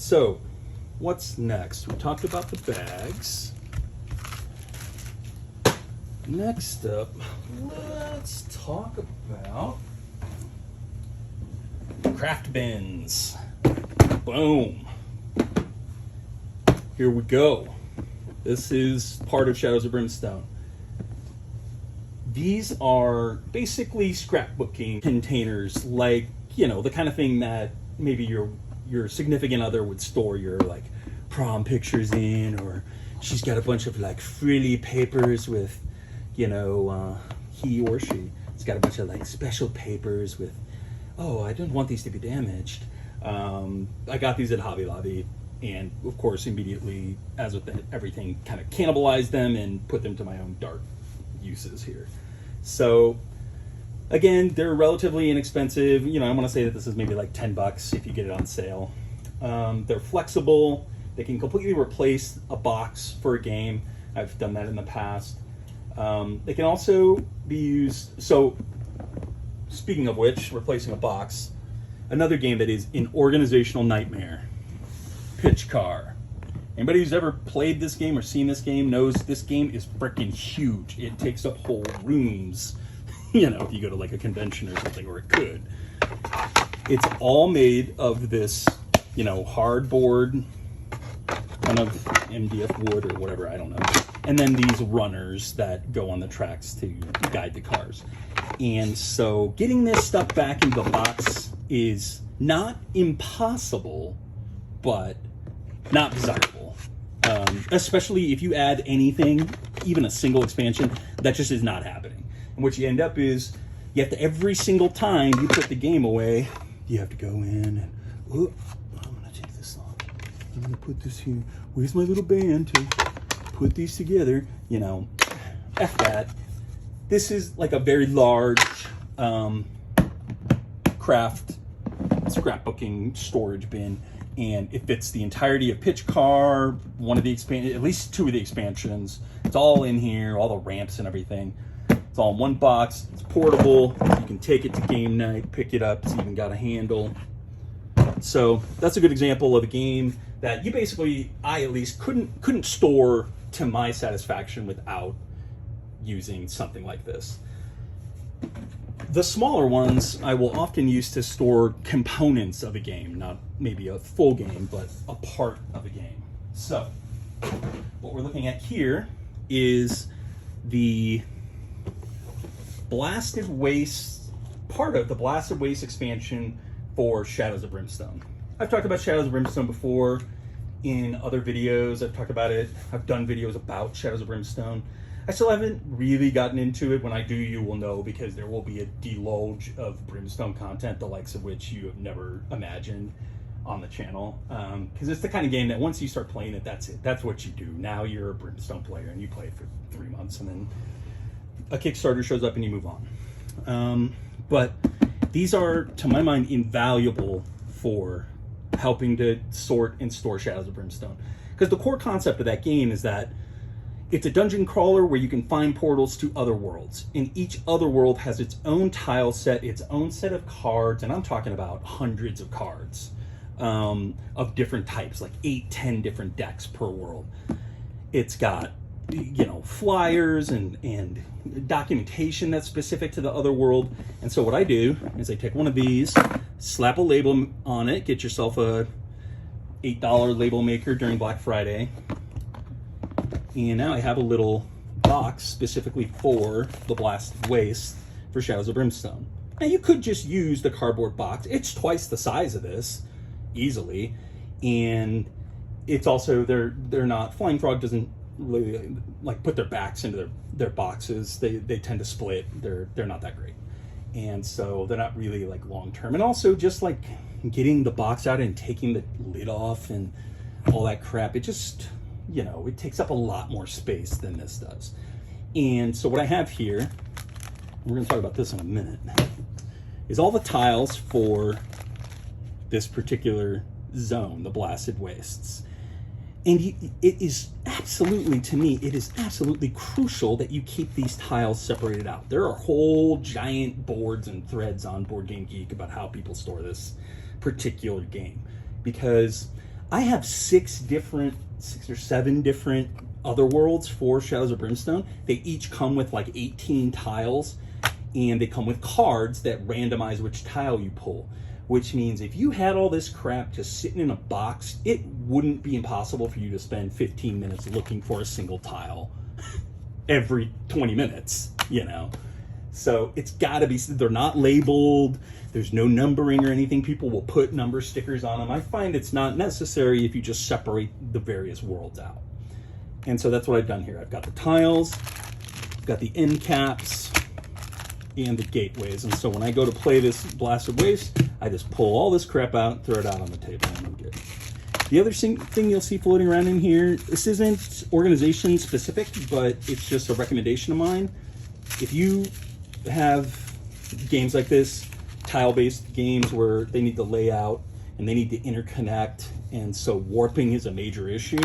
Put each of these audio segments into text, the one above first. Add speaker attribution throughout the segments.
Speaker 1: So what's next? We talked about the bags. Next up, let's talk about craft bins. Boom. Here we go. This is part of Shadows of Brimstone. These are basically scrapbooking containers, like, you know, the kind of thing that maybe your significant other would store your like prom pictures in, or she's got a bunch of like frilly papers with, you know, he or she has got a bunch of like special papers with, oh, I don't want these to be damaged. I got these at Hobby Lobby, and of course immediately, as with everything, kind of cannibalized them and put them to my own dark uses here. So again, they're relatively inexpensive. You know, I want to say that this is maybe like $10 if you get it on sale. They're flexible. They can completely replace a box for a game. I've done that in the past. They can also be used. So speaking of which, replacing a box, another game that is an organizational nightmare, Pitch Car. Anybody who's ever played this game or seen this game knows this game is freaking huge. It takes up whole rooms, you know, if you go to like a convention or something, or it could. It's all made of this, you know, hardboard, kind of MDF wood or whatever, I don't know. And then these runners that go on the tracks to guide the cars. And so getting this stuff back into the box is not impossible, but not desirable. Especially if you add anything, even a single expansion, that just is not happening. And what you end up is, you have to, every single time you put the game away, you have to go in and, oh, I'm gonna take this off. I'm gonna put this here. Where's my little band to put these together? You know, F that. This is like a very large craft scrapbooking storage bin, and it fits the entirety of Pitch Car, one of the at least two of the expansions. It's all in here, all the ramps and everything. It's all in one box. It's portable. You can take it to game night, pick it up. It's even got a handle. So that's a good example of a game that you basically, I at least couldn't store to my satisfaction without using something like this. The smaller ones I will often use to store components of a game, not maybe a full game, but a part of a game. So what we're looking at here is the Blasted Waste, part of the Blasted Waste expansion for Shadows of Brimstone. I've talked about Shadows of Brimstone before in other videos. I've talked about it. I've done videos about Shadows of Brimstone. I still haven't really gotten into it. When I do, you will know, because there will be a deluge of Brimstone content, the likes of which you have never imagined on the channel. Because it's the kind of game that once you start playing it, that's it. That's what you do. Now you're a Brimstone player and you play it for 3 months, and then a Kickstarter shows up and you move on. But these are, to my mind, invaluable for helping to sort and store Shadows of Brimstone. Because the core concept of that game is that it's a dungeon crawler where you can find portals to other worlds. And each other world has its own tile set, its own set of cards, and I'm talking about hundreds of cards of different types, like 8-10 different decks per world. It's got, you know, flyers and documentation that's specific to the other world. And so what I do is I take one of these, slap a label on it, get yourself a $8 label maker during Black Friday. And now I have a little box specifically for the Blasted Waste for Shadows of Brimstone. Now you could just use the cardboard box. It's twice the size of this, easily. And it's also, they're not, Flying Frog doesn't really like put their backs into their boxes. They tend to split. They're not that great. And so they're not really like long term. And also just like getting the box out and taking the lid off and all that crap, it just, you know, it takes up a lot more space than this does. And so what I have here, we're going to talk about this in a minute, is all the tiles for this particular zone, the Blasted Wastes. And it is absolutely, to me, it is absolutely crucial that you keep these tiles separated out. There are whole giant boards and threads on Board Game Geek about how people store this particular game, because I have six or seven different other worlds for Shadows of Brimstone. They each come with like 18 tiles, and they come with cards that randomize which tile you pull, which means if you had all this crap just sitting in a box, it wouldn't be impossible for you to spend 15 minutes looking for a single tile every 20 minutes, you know? So it's gotta be, they're not labeled, there's no numbering or anything. People will put number stickers on them. I find it's not necessary if you just separate the various worlds out. And so that's what I've done here. I've got the tiles, I've got the end caps, and the gateways. And so when I go to play this Blasted Waste, I just pull all this crap out, throw it out on the table, and I'm good. The other thing you'll see floating around in here, this isn't organization specific, but it's just a recommendation of mine. If you have games like this, tile-based games where they need to lay out and they need to interconnect, and so warping is a major issue,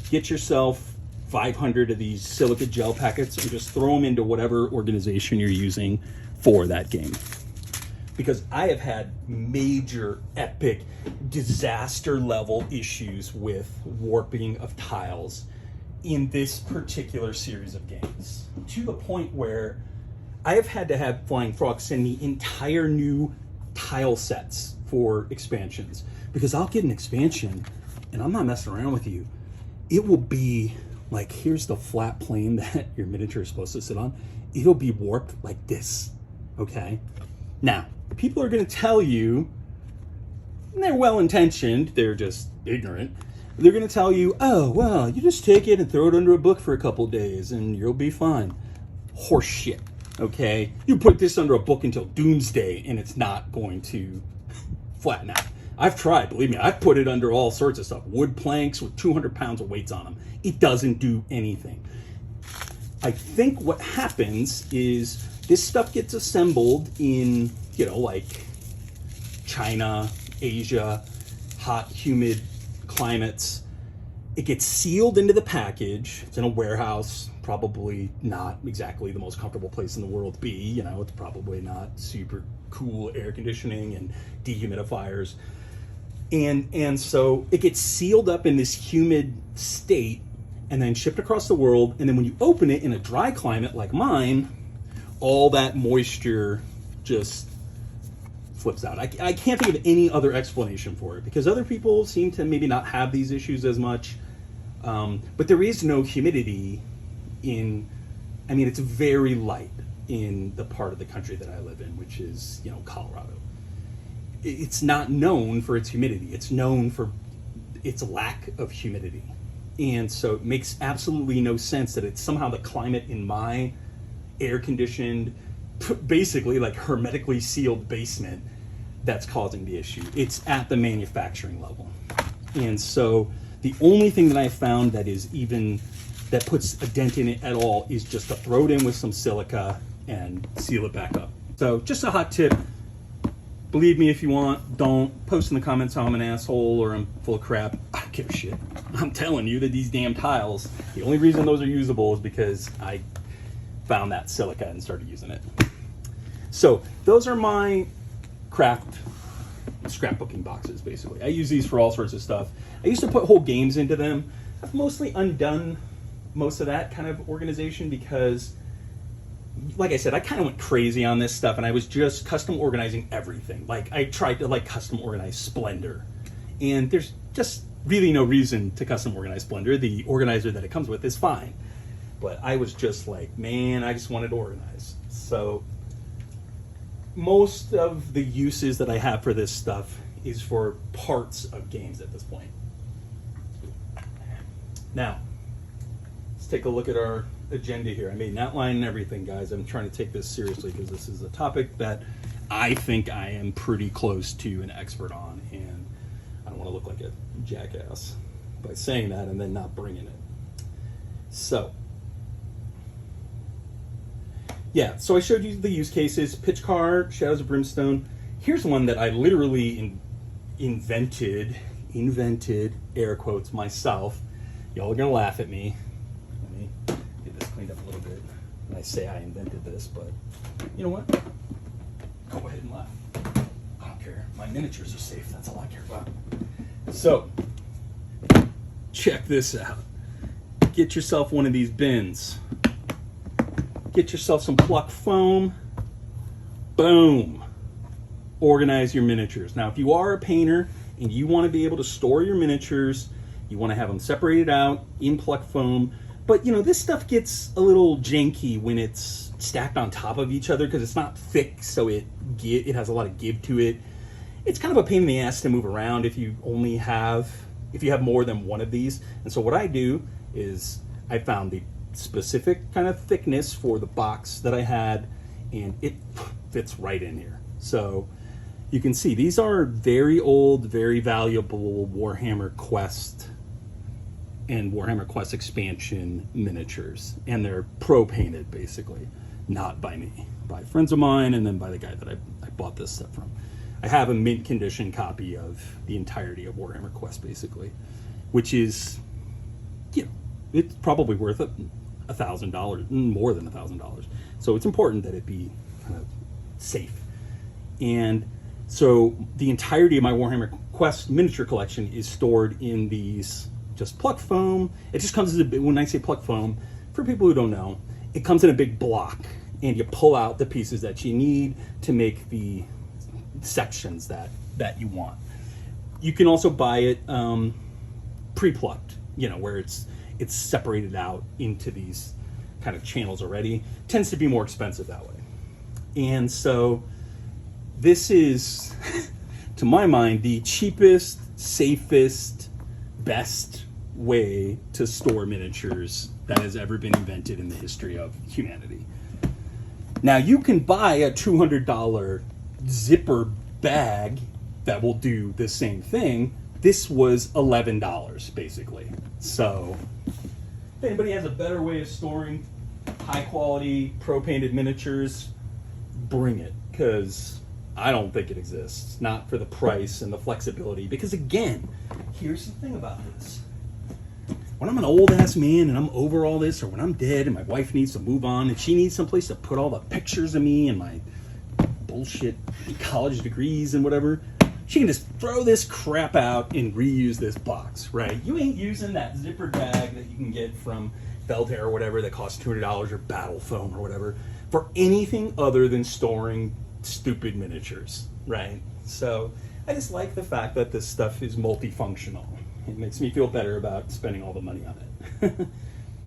Speaker 1: get yourself 500 of these silica gel packets and just throw them into whatever organization you're using for that game. Because I have had major, epic, disaster level issues with warping of tiles in this particular series of games, to the point where I have had to have Flying Frog send me entire new tile sets for expansions, because I'll get an expansion and I'm not messing around with you. It will be like, here's the flat plane that your miniature is supposed to sit on. It'll be warped like this, okay? Now, people are gonna tell you, and they're well-intentioned, they're just ignorant, they're gonna tell you, oh, well, you just take it and throw it under a book for a couple days and you'll be fine. Horse shit, okay? You put this under a book until doomsday and it's not going to flatten out. I've tried, believe me, I've put it under all sorts of stuff. Wood planks with 200 pounds of weights on them. It doesn't do anything. I think what happens is this stuff gets assembled in, you know, like China, Asia, hot, humid climates. It gets sealed into the package. It's in a warehouse, probably not exactly the most comfortable place in the world to be. You know, it's probably not super cool air conditioning and dehumidifiers. And so it gets sealed up in this humid state and then shipped across the world. And then when you open it in a dry climate like mine, all that moisture just flips out. I can't think of any other explanation for it, because other people seem to maybe not have these issues as much. But there is no humidity in, I mean, it's very light in the part of the country that I live in, which is, you know, Colorado. It's not known for its humidity. It's known for its lack of humidity. And so it makes absolutely no sense that it's somehow the climate in my air-conditioned, basically like hermetically sealed basement that's causing the issue. It's at the manufacturing level. And so the only thing that I found that is even, that puts a dent in it at all, is just to throw it in with some silica and seal it back up. So just a hot tip. Believe me if you want, don't post in the comments how I'm an asshole or I'm full of crap. I don't give a shit. I'm telling you that these damn tiles, the only reason those are usable is because I found that silica and started using it. So those are my craft scrapbooking boxes, basically. I use these for all sorts of stuff. I used to put whole games into them. I've mostly undone most of that kind of organization because, like I said, I kind of went crazy on this stuff and I was just custom organizing everything. Like I tried to custom organize Splendor, and there's just really no reason to custom organize Splendor. The organizer that it comes with is fine. But I was just like, man, I just wanted to organize. So most of the uses that I have for this stuff is for parts of games at this point. Now, let's take a look at our agenda here. I made an outline and everything, guys. I'm trying to take this seriously because this is a topic that I think I am pretty close to an expert on, and I don't want to look like a jackass by saying that and then not bringing it. So, yeah, so I showed you the use cases. Pitch Car, Shadows of Brimstone. Here's one that I literally invented, air quotes, myself. Y'all are gonna laugh at me. Let me get this cleaned up a little bit. And I say I invented this, but you know what? Go ahead and laugh. I don't care. My miniatures are safe. That's all I care about. So, check this out. Get yourself one of these bins. Get yourself some pluck foam. Boom. Organize your miniatures. Now, if you are a painter and you want to be able to store your miniatures, you want to have them separated out in pluck foam. But, you know, this stuff gets a little janky when it's stacked on top of each other because it's not thick, so it has a lot of give to it. It's kind of a pain in the ass to move around if you have more than one of these. And so what I do is I found the specific kind of thickness for the box that I had, and it fits right in here. So you can see these are very old, very valuable Warhammer Quest and Warhammer Quest expansion miniatures, and they're pro painted basically, not by me, by friends of mine, and then by the guy that I bought this stuff from. I have a mint condition copy of the entirety of Warhammer Quest basically, which is, you know, it's probably worth $1,000, more than $1,000. So it's important that it be safe. And so the entirety of my Warhammer Quest miniature collection is stored in these just pluck foam. It just comes as a big, when I say pluck foam, for people who don't know, it comes in a big block, and you pull out the pieces that you need to make the sections that you want. You can also buy it pre-plucked, you know, where it's separated out into these kind of channels already. Tends to be more expensive that way. And so this is, to my mind, the cheapest, safest, best way to store miniatures that has ever been invented in the history of humanity. Now, you can buy a $200 zipper bag that will do the same thing. This was $11 basically. So if anybody has a better way of storing high quality pro painted miniatures, bring it, because I don't think it exists. Not for the price and the flexibility, because again, here's the thing about this. When I'm an old ass man and I'm over all this, or when I'm dead and my wife needs to move on and she needs someplace to put all the pictures of me and my bullshit college degrees and whatever, she can just throw this crap out and reuse this box, right? You ain't using that zipper bag that you can get from Belter or whatever that costs $200, or Battle Foam or whatever, for anything other than storing stupid miniatures, right? So I just like the fact that this stuff is multifunctional. It makes me feel better about spending all the money on it.